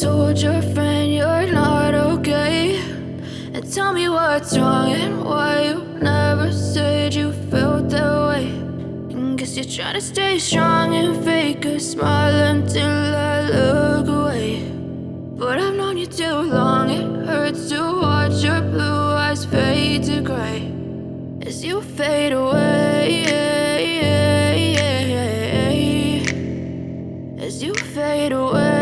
told your friend you're not okay, and tell me what's wrong and why you never said you felt that way. And guess you're trying to stay strong and fake a smile until I look away. But I've known you too long, it hurts to watch your blue eyes fade to gray as you fade away, as you fade away.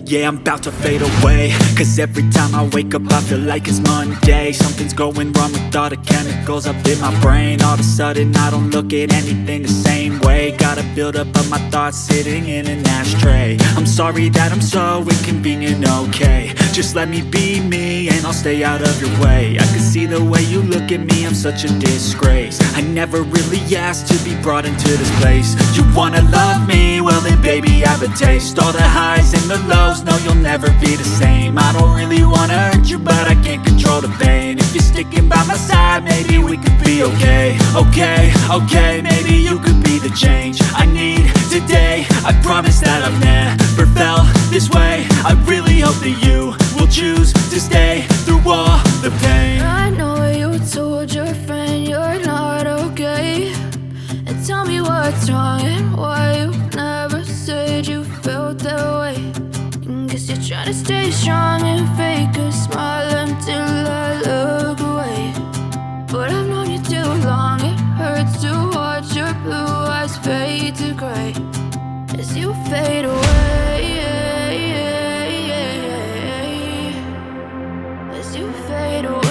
Yeah, I'm about to fade away, cause every time I wake up I feel like it's Monday. Something's going wrong with all the chemicals up in my brain. All of a sudden I don't look at anything the same way. Gotta build up of my thoughts sitting in an ashtray. I'm sorry that I'm so inconvenient, okay. Just let me be me and I'll stay out of your way. I can see the way you look at me, I'm such a disgrace. I never really asked to be brought into this place. You wanna love me? Well then baby I have a taste. All the highs and the lows, no you'll never be the same. I don't really wanna hurt you but I can't control the pain. If you're sticking by my side maybe we could be okay. Okay, maybe you could be the change I need today. I promise that I've never felt this way. I really hope that you will choose to stay through all the pain. I know you told your friend you're not okay, and tell me what's wrong and why you never said you felt that way. And guess you're trying to stay strong and fake a smile until I look away. But I've known you too long, it hurts to watch your blue eyes fade to gray as you fade away, as you fade away,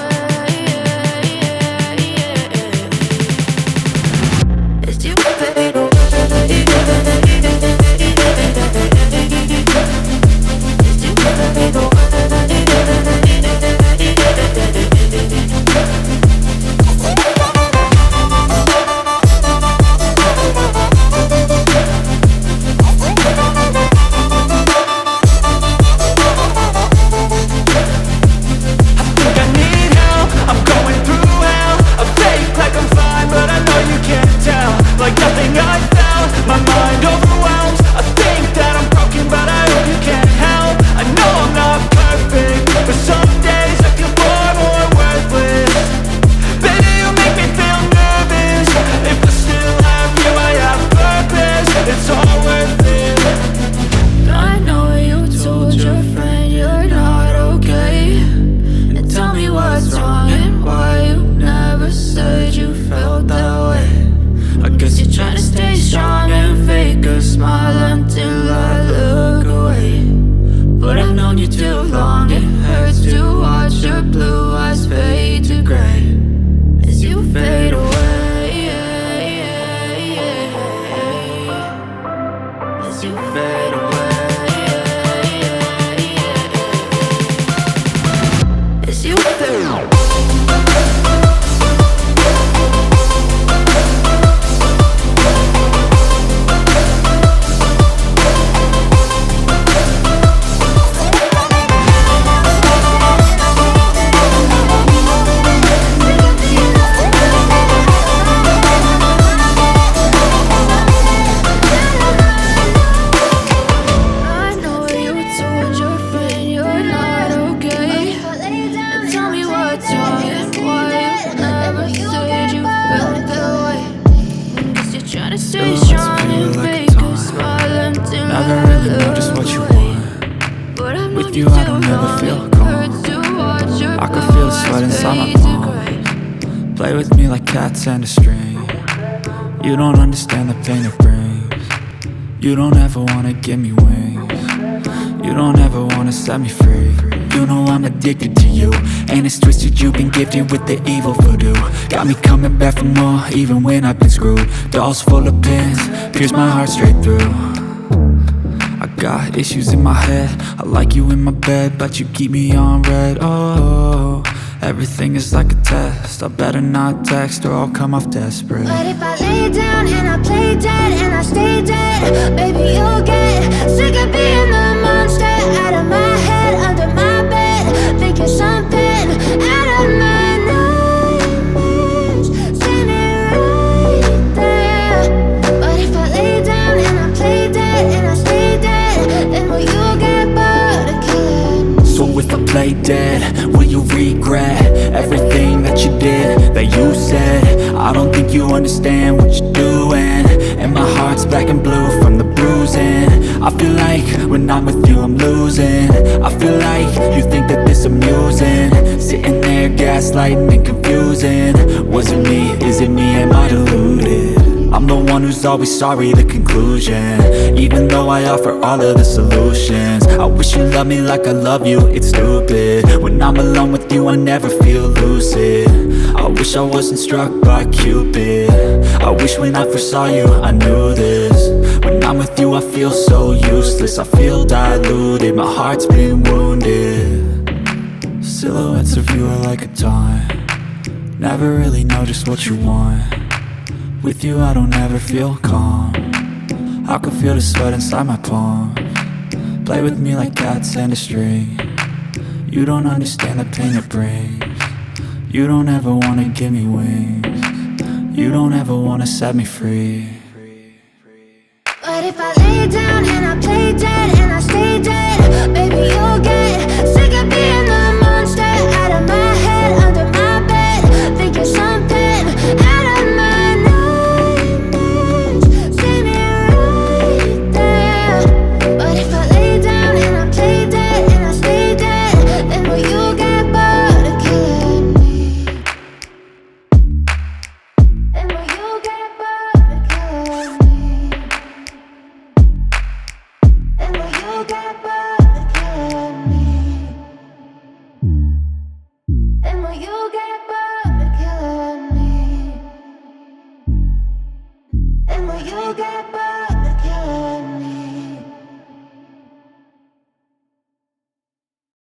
as you fade away. Play with me like cats and a string. You don't understand the pain it brings. You don't ever wanna give me wings. You don't ever wanna set me free. You know I'm addicted to you, and it's twisted, you've been gifted with the evil voodoo. Got me coming back for more, even when I've been screwed. Dolls full of pins, pierce my heart straight through. I got issues in my head, I like you in my bed, but you keep me on red. Oh, everything is like a test, I better not text or I'll come off desperate. But if I lay down and I play dead and I stay dead, baby you'll get sick of being the monster out of my head, under my bed, thinking something out of my nightmares, standing right there. But if I lay down and I play lay dead? Will you regret everything that you did, that you said? I don't think you understand what you're doing, and my heart's black and blue from the bruising. I feel like when I'm with you I'm losing. I feel like you think that this amusing, sitting there gaslighting and confusing. Was it me? Is it me? Am I deluded? I'm the one who's always sorry, the conclusion. Even though I offer all of the solutions, I wish you loved me like I love you, it's stupid. When I'm alone with you I never feel lucid. I wish I wasn't struck by Cupid. I wish when I first saw you I knew this. When I'm with you I feel so useless, I feel diluted, my heart's been wounded. Silhouettes of you are like a taunt, never really know just what you want. With you I don't ever feel calm, I can feel the sweat inside my palm. Play with me like cats and a string, you don't understand the pain it brings. You don't ever wanna give me wings, you don't ever wanna set me free. But if I lay down and I play dead and I stay dead, baby you'll get sick of being the monster out of my head, under my bed, thinking something out of my nightmares. See me right there. But if I lay down and I play dead and I stay dead, then will you get bored of killing me? Then will you get bored of killing me? And will you get bored of killing me? And will you get bored of killing me? And will you get bored?